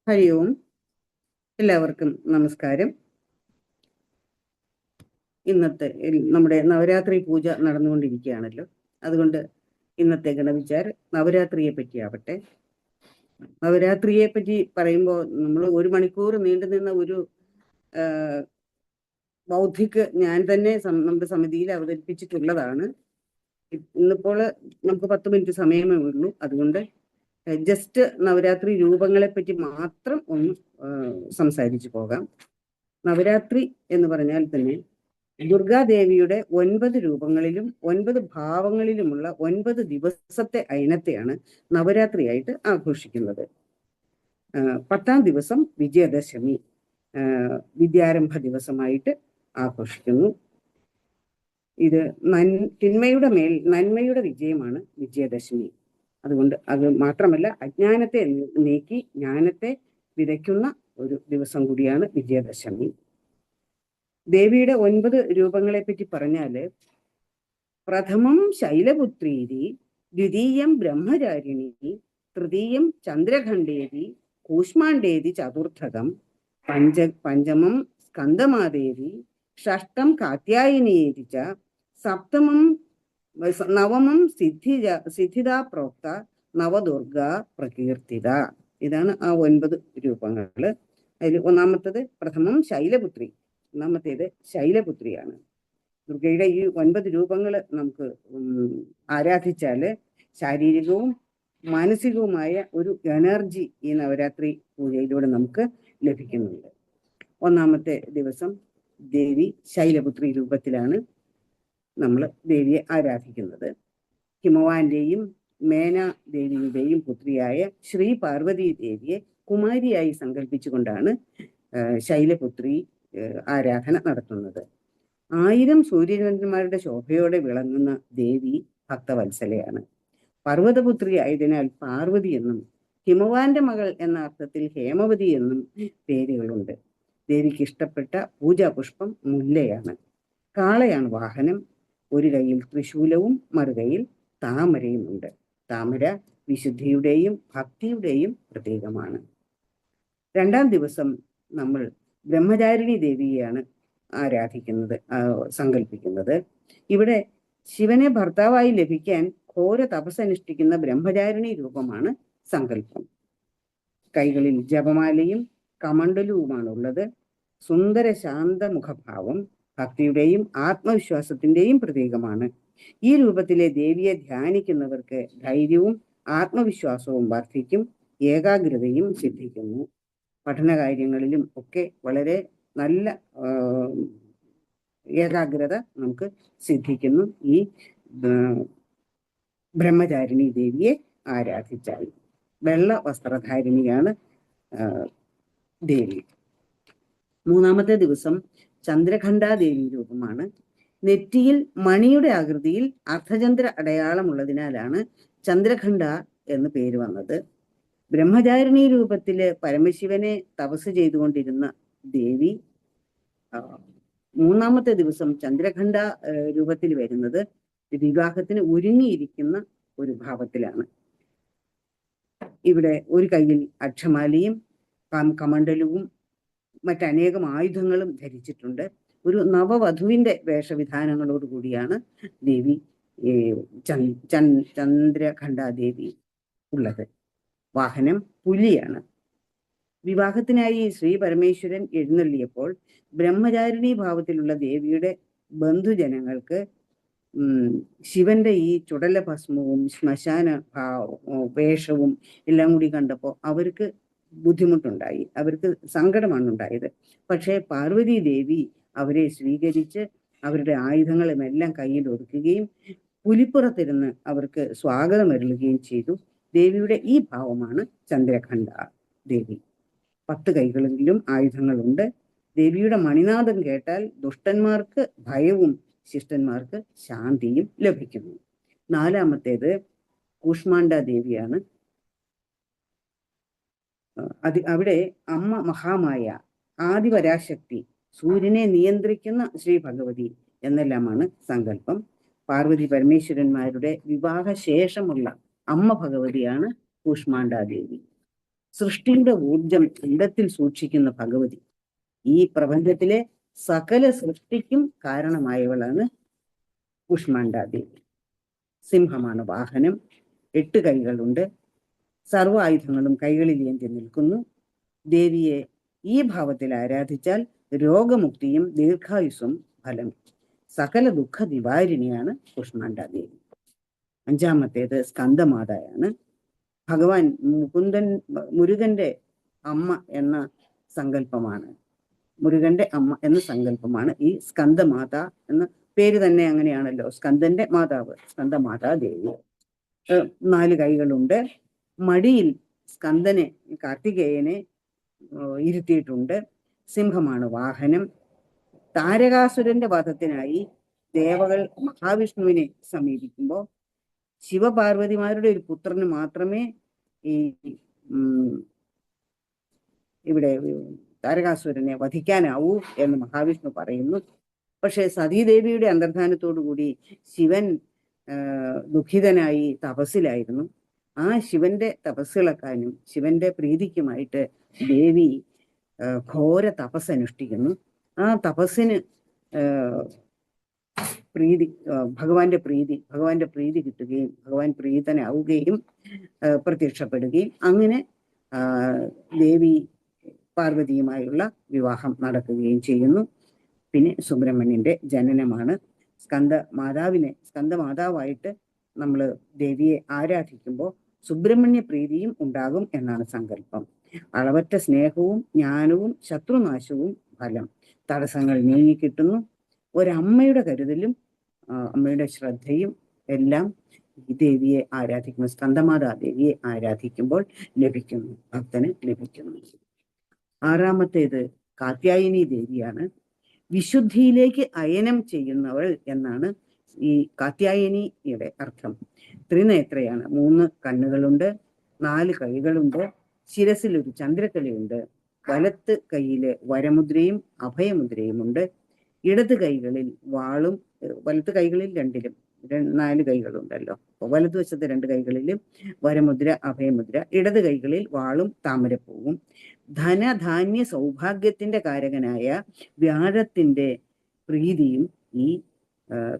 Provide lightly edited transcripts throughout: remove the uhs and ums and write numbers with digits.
ഹരി ഓം. എല്ലാവർക്കും നമസ്കാരം. ഇന്നത്തെ നമ്മുടെ നവരാത്രി പൂജ നടന്നുകൊണ്ടിരിക്കുകയാണല്ലോ. അതുകൊണ്ട് ഇന്നത്തെ ഗണവിചാർ നവരാത്രിയെ പറ്റിയാവട്ടെ. നവരാത്രിയെ പറ്റി പറയുമ്പോൾ നമ്മൾ 1 മണിക്കൂർ നീണ്ടു നിന്ന ഒരു ബൗദ്ധിക് ഞാൻ തന്നെ നമ്മുടെ സമിതിയിൽ അവതരിപ്പിച്ചിട്ടുള്ളതാണ്. ഇന്നിപ്പോൾ നമുക്ക് 10 മിനിറ്റ് സമയമേ ഉള്ളൂ. അതുകൊണ്ട് ജസ്റ്റ് നവരാത്രി രൂപങ്ങളെ പറ്റി മാത്രം ഒന്ന് സംസാരിച്ചു പോകാം. നവരാത്രി എന്ന് പറഞ്ഞാൽ തന്നെ ദുർഗാദേവിയുടെ 9 രൂപങ്ങളിലും 9 ഭാവങ്ങളിലുമുള്ള 9 ദിവസത്തെ അയനത്തെയാണ് നവരാത്രിയായിട്ട് ആഘോഷിക്കുന്നത്. 10ാം ദിവസം വിജയദശമി വിദ്യാരംഭ ദിവസമായിട്ട് ആഘോഷിക്കുന്നു. ഇത് തിന്മയുടെ മേൽ നന്മയുടെ വിജയമാണ് വിജയദശമി. അതുകൊണ്ട് അത് മാത്രമല്ല, അജ്ഞാനത്തെ നീക്കി ജ്ഞാനത്തെ വിതയ്ക്കുന്ന ഒരു ദിവസം കൂടിയാണ് വിജയദശമി. ദേവിയുടെ 9 രൂപങ്ങളെ പറ്റി പറഞ്ഞാല്, പ്രഥമം ശൈലപുത്രീതി, ദ്വിതീയം ബ്രഹ്മചാരിണി, തൃതീയം ചന്ദ്രഖണ്ഡേതി, കൂഷ്മാണ്ഡേതി ചതുർത്ഥകം, പഞ്ചമം സ്കന്ദമാദേവി, ഷഷ്ടം കാത്യായനീതി ച, സപ്തമം നവമം സിദ്ധിദാ പ്രോക്ത, നവദുർഗ പ്രകീർത്തിത. ഇതാണ് ആ 9 രൂപങ്ങള്. അതിൽ ഒന്നാമത്തത് പ്രഥമം ശൈലപുത്രി, ഒന്നാമത്തേത് ശൈലപുത്രിയാണ്. ദുർഗയുടെ ഈ 9 രൂപങ്ങൾ നമുക്ക് ആരാധിച്ചാല് ശാരീരികവും മാനസികവുമായ ഒരു എനർജി ഈ നവരാത്രി പൂജയിലൂടെ നമുക്ക് ലഭിക്കുന്നുണ്ട്. ഒന്നാമത്തെ ദിവസം ദേവി ശൈലപുത്രി രൂപത്തിലാണ് നമ്മൾ ദേവിയെ ആരാധിക്കുന്നത്. ഹിമവാന്റെയും മേന ദേവിയുടെയും പുത്രിയായ ശ്രീ പാർവതി ദേവിയെ കുമാരിയായി സങ്കല്പിച്ചുകൊണ്ടാണ് ശൈലപുത്രി ആരാധന നടത്തുന്നത്. 1000 സൂര്യചന്ദ്രന്മാരുടെ ശോഭയോടെ വിളങ്ങുന്ന ദേവി ഭക്തവത്സലയാണ്. പർവ്വതപുത്രി ആയതിനാൽ പാർവതി എന്നും ഹിമവാന്റെ മകൾ എന്ന അർത്ഥത്തിൽ ഹേമവതി എന്നും പേരുകളുണ്ട്. ദേവിക്ക് ഇഷ്ടപ്പെട്ട പൂജാപുഷ്പം മുല്ലയാണ്. കാളയാണ് വാഹനം. ഒരു കൈയിൽ ത്രിശൂലവും മറുകൈയിൽ താമരയും ഉണ്ട്. താമര വിശുദ്ധിയുടെയും ഭക്തിയുടെയും പ്രതീകമാണ്. 2ാം ദിവസം നമ്മൾ ബ്രഹ്മചാരിണി ദേവിയെയാണ് ആരാധിക്കുന്നത്, സങ്കല്പിക്കുന്നത്. ഇവിടെ ശിവനെ ഭർത്താവായി ലഭിക്കാൻ ഘോര തപസ്സനുഷ്ഠിക്കുന്ന ബ്രഹ്മചാരിണി രൂപമാണ് സങ്കല്പം. കൈകളിൽ ജപമാലയും കമണ്ഡലവുമാണുള്ളത്. സുന്ദര ശാന്ത മുഖഭാവം ഭക്തിയുടെയും ആത്മവിശ്വാസത്തിന്റെയും പ്രതീകമാണ്. ഈ രൂപത്തിലെ ദേവിയെ ധ്യാനിക്കുന്നവർക്ക് ധൈര്യവും ആത്മവിശ്വാസവും വർദ്ധിക്കും, ഏകാഗ്രതയും സിദ്ധിക്കുന്നു. പഠനകാര്യങ്ങളിലും ഒക്കെ വളരെ നല്ല ഏകാഗ്രത നമുക്ക് സിദ്ധിക്കുന്നു ഈ ബ്രഹ്മചാരിണി ദേവിയെ ആരാധിച്ചാൽ. വെള്ള വസ്ത്രധാരിണിയാണ് ദേവി. 3ാമത്തെ ദിവസം ചന്ദ്രഖണ്ഡാദേവി രൂപമാണ്. നെറ്റിയിൽ മണിയുടെ ആകൃതിയിൽ അർദ്ധചന്ദ്ര അടയാളമുള്ളതിനാലാണ് ചന്ദ്രഖണ്ഡ എന്ന് പേര് വന്നത്. ബ്രഹ്മചാരിണി രൂപത്തില് പരമശിവനെ തപസ് ചെയ്തുകൊണ്ടിരുന്ന ദേവി 3ാമത്തെ ദിവസം ചന്ദ്രഖണ്ഡ രൂപത്തിൽ വരുന്നത് വിവാഹത്തിന് ഒരുങ്ങിയിരിക്കുന്ന ഒരു ഭാവത്തിലാണ്. ഇവിടെ ഒരു കയ്യിൽ അക്ഷമാലയും കമണ്ഡലവും മറ്റനേകം ആയുധങ്ങളും ധരിച്ചിട്ടുണ്ട്. ഒരു നവവധുവിന്റെ വേഷവിധാനങ്ങളോട് കൂടിയാണ് ദേവി ചന്ദ്രഖണ്ഡാദേവി ഉള്ളത്. വാഹനം പുലിയാണ്. വിവാഹത്തിനായി ശ്രീ പരമേശ്വരൻ എഴുന്നള്ളിയപ്പോൾ ബ്രഹ്മചാരിണി ഭാവത്തിലുള്ള ദേവിയുടെ ബന്ധുജനങ്ങൾക്ക് ശിവന്റെ ഈ ചുടല ഭസ്മവും ശ്മശാന വേഷവും എല്ലാം കൂടി കണ്ടപ്പോൾ അവർക്ക് ബുദ്ധിമുട്ടുണ്ടായി, അവർക്ക് സങ്കടമാണ് ഉണ്ടായത്. പക്ഷേ പാർവതി ദേവി അവരെ സ്വീകരിച്ച് അവരുടെ ആയുധങ്ങളുമെല്ലാം കയ്യിൽ ഒതുക്കുകയും പുലിപ്പുറത്തിരുന്ന് അവർക്ക് സ്വാഗതം അരുളുകയും ചെയ്തു. ദേവിയുടെ ഈ ഭാവമാണ് ചന്ദ്രഖണ്ഡ ദേവി. 10 കൈകളിലും ആയുധങ്ങളുണ്ട്. ദേവിയുടെ മണിനാദം കേട്ടാൽ ദുഷ്ടന്മാർക്ക് ഭയവും ശിഷ്ടന്മാർക്ക് ശാന്തിയും ലഭിക്കുന്നു. 4ാമത്തേത് കൂഷ്മാണ്ഡ ദേവിയാണ്. അവിടെ അമ്മ മഹാമായ, ആദിപരാശക്തി, സൂര്യനെ നിയന്ത്രിക്കുന്ന ശ്രീ ഭഗവതി എന്നെല്ലാമാണ് സങ്കല്പം. പാർവതി പരമേശ്വരന്മാരുടെ വിവാഹശേഷമുള്ള അമ്മ ഭഗവതിയാണ് കൂഷ്മാണ്ഡാദേവി. സൃഷ്ടിയുടെ ഊർജം ഇടത്തിൽ സൂക്ഷിക്കുന്ന ഭഗവതി. ഈ പ്രപഞ്ചത്തിലെ സകല സൃഷ്ടിക്കും കാരണമായവളാണ് കൂഷ്മാണ്ഡാദേവി. സിംഹമാണ് വാഹനം, 8 കൈകളുണ്ട്, സർവ ആയുധങ്ങളും കൈകളിൽ ഏന്തി നിൽക്കുന്നു. ദേവിയെ ഈ ഭാവത്തിൽ ആരാധിച്ചാൽ രോഗമുക്തിയും ദീർഘായുസ്സും ഫലം. സകല ദുഃഖ നിവാരിണിയാണ് കൂഷ്മാണ്ഡാദേവി. 5-ാമത്തേത് സ്കന്ദമാതയാണ്. ഭഗവാൻ മുരുകന്റെ അമ്മ എന്ന സങ്കല്പമാണ്. മുരുകന്റെ അമ്മ എന്ന സങ്കല്പമാണ് ഈ സ്കന്ദമാത എന്ന പേര് തന്നെ അങ്ങനെയാണല്ലോ, സ്കന്ദന്റെ മാതാവ്, സ്കന്ദമാതാ ദേവി. 4 കൈകളുണ്ട്. മടിയിൽ സ്കന്ദനെ, കാർത്തികേയനെ ഇരുത്തിയിട്ടുണ്ട്. സിംഹമാണ് വാഹനം. താരകാസുരന്റെ വധത്തിനായി ദേവകൾ മഹാവിഷ്ണുവിനെ സമീപിക്കുമ്പോൾ ശിവപാർവതിമാരുടെ ഒരു പുത്രന് മാത്രമേ ഈ ഇവിടെ താരകാസുരനെ വധിക്കാനാവൂ എന്ന് മഹാവിഷ്ണു പറയുന്നു. പക്ഷെ സതീദേവിയുടെ അന്തർധാനത്തോടു കൂടി ശിവൻ ദുഃഖിതനായി തപസ്സിലായിരുന്നു. ആ ശിവന്റെ തപസ്സിളക്കാനും ശിവന്റെ പ്രീതിക്കുമായിട്ട് ദേവി ഘോര തപസ് അനുഷ്ഠിക്കുന്നു. ആ തപസ്സിന് ഭഗവാന്റെ പ്രീതി കിട്ടുകയും ഭഗവാൻ പ്രീതനാവുകയും പ്രത്യക്ഷപ്പെടുകയും അങ്ങനെ ദേവി പാർവതിയുമായുള്ള വിവാഹം നടക്കുകയും ചെയ്യുന്നു. പിന്നെ സുബ്രഹ്മണ്യന്റെ ജനനമാണ്. സ്കന്ദമാതാവായിട്ട് നമ്മൾ ദേവിയെ ആരാധിക്കുമ്പോൾ സുബ്രഹ്മണ്യ പ്രീതിയും ഉണ്ടാകും എന്നാണ് സങ്കല്പം. അളവറ്റ സ്നേഹവും ജ്ഞാനവും ശത്രുനാശവും ഫലം. തടസ്സങ്ങൾ നീങ്ങിക്കിട്ടുന്നു. ഒരമ്മയുടെ കരുതലും അമ്മയുടെ ശ്രദ്ധയും എല്ലാം ഈ ദേവിയെ ആരാധിക്കുമ്പോൾ, സ്കന്ദമാതാ ദേവിയെ ആരാധിക്കുമ്പോൾ ലഭിക്കുന്നു, ഭക്തന് ലഭിക്കുന്നു. 6-ാമത്തേത് കാത്യായനി ദേവിയാണ്. വിശുദ്ധിയിലേക്ക് അയനം ചെയ്യുന്നവൾ എന്നാണ് ഈ കാത്യായനിയുടെ അർത്ഥം. ത്രിനേത്രയാണ്. 3 കണ്ണുകളുണ്ട്, 4 കൈകളുണ്ട്, ശിരസിൽ ഒരു ചന്ദ്രക്കലയുണ്ട്. വലത്ത് കൈയില് വരമുദ്രയും അഭയമുദ്രയും ഉണ്ട്. ഇടത് കൈകളിൽ വാളും, വലത്ത് കൈകളിൽ 2-ലും 4 കൈകളുണ്ടല്ലോ, വലതുവശത്ത് 2 കൈകളിലും വരമുദ്ര അഭയമുദ്ര, ഇടത് കൈകളിൽ വാളും താമരപ്പൂവും. ധനധാന്യ സൗഭാഗ്യത്തിന്റെ കാരകനായ വ്യാഴത്തിന്റെ പ്രീതിയും ഈ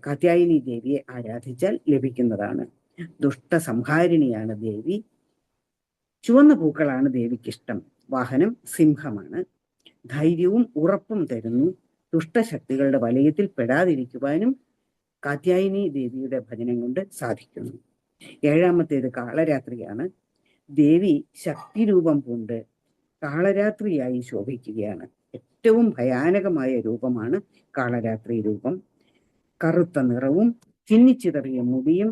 കാത്യായനി ദേവിയെ ആരാധിച്ചാൽ ലഭിക്കുന്നതാണ്. ദുഷ്ടസംഹാരിണിയാണ് ദേവി. ചുവന്ന പൂക്കളാണ് ദേവിക്കിഷ്ടം. വാഹനം സിംഹമാണ്. ധൈര്യവും ഉറപ്പും തരുന്നു. ദുഷ്ടശക്തികളുടെ വലയത്തിൽ പെടാതിരിക്കുവാനും കാത്യായനി ദേവിയുടെ ഭജനം കൊണ്ട് സാധിക്കുന്നു. 7-ാമത്തേത് കാളരാത്രിയാണ്. ദേവി ശക്തിരൂപം പൂണ്ട് കാളരാത്രിയായി ശോഭിക്കുകയാണ്. ഏറ്റവും ഭയാനകമായ രൂപമാണ് കാളരാത്രി രൂപം. കറുത്ത നിറവും ചിന്നിച്ചിതറിയ മുടിയും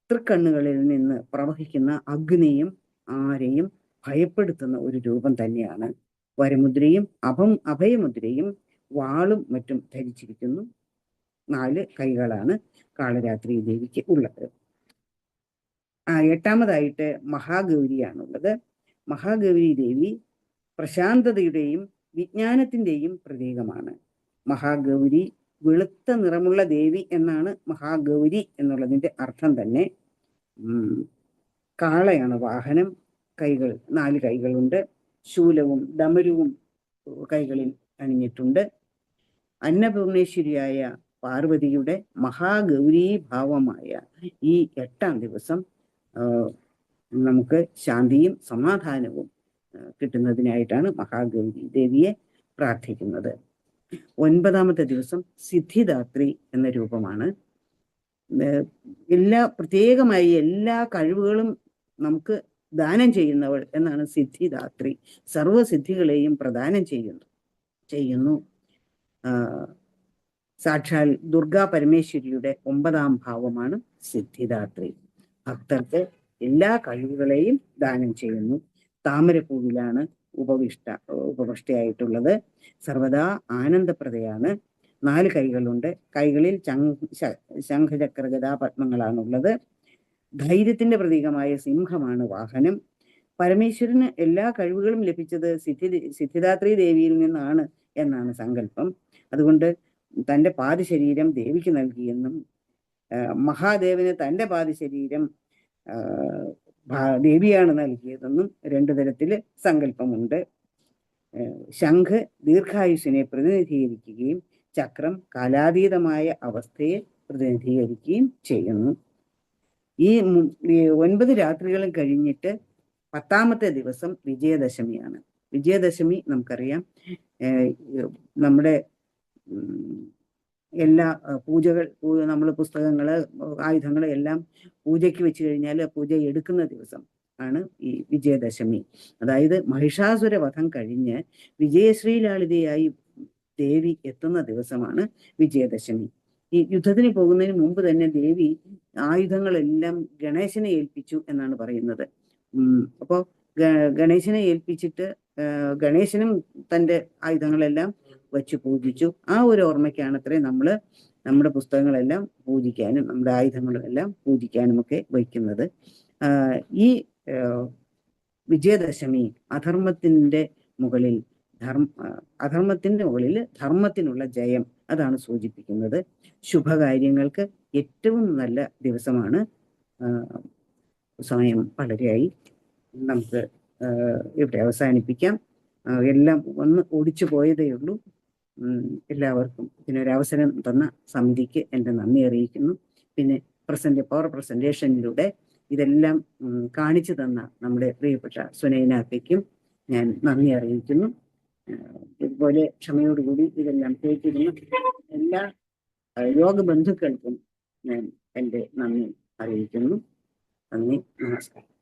തൃക്കണ്ണുകളിൽ നിന്ന് പ്രവഹിക്കുന്ന അഗ്നിയും ആരെയും ഭയപ്പെടുത്തുന്ന ഒരു രൂപം തന്നെയാണ്. വരമുദ്രയും അഭയമുദ്രയും വാളും മറ്റും ധരിച്ചിരിക്കുന്നു. 4 കൈകളാണ് കാളരാത്രി ദേവിക്ക് ഉള്ളത്. 8-ാമതായിട്ട് മഹാഗൗരിയാണുള്ളത്. മഹാഗൗരി ദേവി പ്രശാന്തതയുടെയും വിജ്ഞാനത്തിന്റെയും പ്രതീകമാണ്. മഹാഗൗരി വെളുത്ത നിറമുള്ള ദേവി എന്നാണ് മഹാഗൗരി എന്നുള്ളതിന്റെ അർത്ഥം തന്നെ. കാളയാണ് വാഹനം. 4 കൈകളുണ്ട്. ശൂലവും ഡമരുവും കൈകളിൽ അണിഞ്ഞിട്ടുണ്ട്. അന്നപൂർണേശ്വരിയായ പാർവതിയുടെ മഹാഗൗരീ ഭാവമായ ഈ 8-ാം ദിവസം നമുക്ക് ശാന്തിയും സമാധാനവും കിട്ടുന്നതിനായിട്ടാണ് മഹാഗൗരി ദേവിയെ പ്രാർത്ഥിക്കുന്നത്. 9-ാമത്തെ ദിവസം സിദ്ധിദാത്രി എന്ന രൂപമാണ്. പ്രത്യേകമായി എല്ലാ കഴിവുകളും നമുക്ക് ദാനം ചെയ്യുന്നവൾ എന്നാണ് സിദ്ധിദാത്രി. സർവസിദ്ധികളെയും പ്രദാനം ചെയ്യുന്നു. സാക്ഷാൽ ദുർഗാ പരമേശ്വരിയുടെ 9-ാം ഭാവമാണ് സിദ്ധിദാത്രി. ഭക്തർക്ക് എല്ലാ കഴിവുകളെയും ദാനം ചെയ്യുന്നു. താമരപ്പൂവിലാണ് ഉപവിഷ്ടയായിട്ടുള്ളത്. സർവദാ ആനന്ദപ്രദയാണ്. 4 കൈകളുണ്ട്. കൈകളിൽ ശംഖചക്ര ഗദാ പത്മങ്ങളാണുള്ളത്. ധൈര്യത്തിന്റെ പ്രതീകമായ സിംഹമാണ് വാഹനം. പരമേശ്വരന് എല്ലാ കഴിവുകളും ലഭിച്ചത് സിദ്ധിദാത്രി ദേവിയിൽ നിന്നാണ് എന്നാണ് സങ്കല്പം. അതുകൊണ്ട് തൻ്റെ പാദശരീരം ദേവിക്ക് നൽകിയെന്നും മഹാദേവന് തൻ്റെ പാദശരീരം ദേവിയാണ് നൽകിയതെന്നും രണ്ടു തരത്തില് സങ്കല്പമുണ്ട്. ശംഖ് ദീർഘായുസ്സിനെ പ്രതിനിധീകരിക്കുകയും ചക്രം കാലാതീതമായ അവസ്ഥയെ പ്രതിനിധീകരിക്കുകയും ചെയ്യുന്നു. ഈ 9 രാത്രികളും കഴിഞ്ഞിട്ട് 10ാമത്തെ ദിവസം വിജയദശമിയാണ്. വിജയദശമി നമുക്കറിയാം, നമ്മുടെ എല്ലാ നമ്മൾ പുസ്തകങ്ങള്, ആയുധങ്ങള് എല്ലാം പൂജയ്ക്ക് വെച്ച് കഴിഞ്ഞാൽ പൂജ എടുക്കുന്ന ദിവസം ആണ് ഈ വിജയദശമി. അതായത് മഹിഷാസുര വധം കഴിഞ്ഞ് വിജയശ്രീലാളിതയായി ദേവി എത്തുന്ന ദിവസമാണ് വിജയദശമി. ഈ യുദ്ധത്തിന് പോകുന്നതിന് മുമ്പ് തന്നെ ദേവി ആയുധങ്ങളെല്ലാം ഗണേശനെ ഏൽപ്പിച്ചു എന്നാണ് പറയുന്നത്. അപ്പോൾ ഗണേശനെ ഏൽപ്പിച്ചിട്ട് ഗണേശനും തൻ്റെ ആയുധങ്ങളെല്ലാം വച്ച് പൂജിച്ചു. ആ ഒരു ഓർമ്മയ്ക്കാണ് അത്രേ നമ്മൾ നമ്മുടെ പുസ്തകങ്ങളെല്ലാം പൂജിക്കാനും നമ്മുടെ ആയുധങ്ങളെല്ലാം പൂജിക്കാനും ഒക്കെ വയ്ക്കുന്നത്. ഈ വിജയദശമി അധർമ്മത്തിന്റെ മുകളിൽ ധർമ്മത്തിനുള്ള ജയം അതാണ് സൂചിപ്പിക്കുന്നത്. ശുഭകാര്യങ്ങൾക്ക് ഏറ്റവും നല്ല ദിവസമാണ്. സമയം വളരെയായി, നമുക്ക് ഇവിടെ അവസാനിപ്പിക്കാം. എല്ലാം ഒന്ന് ഓടിച്ചു പോയതേ ഉള്ളൂ. എല്ലാവർക്കും ഇതിനൊരവസരം തന്ന സമിതിക്ക് എൻ്റെ നന്ദി അറിയിക്കുന്നു. പിന്നെ പവർ പ്രസന്റേഷനിലൂടെ ഇതെല്ലാം കാണിച്ചു തന്ന നമ്മുടെ പ്രിയപ്പെട്ട സുനൈനാക്കയ്ക്കും ഞാൻ നന്ദി അറിയിക്കുന്നു. ഇതുപോലെ ക്ഷമയോടുകൂടി ഇതെല്ലാം കേട്ടിരുന്ന എല്ലാ യോഗ ബന്ധുക്കൾക്കും ഞാൻ എൻ്റെ നന്ദി അറിയിക്കുന്നു. നന്ദി, നമസ്കാരം.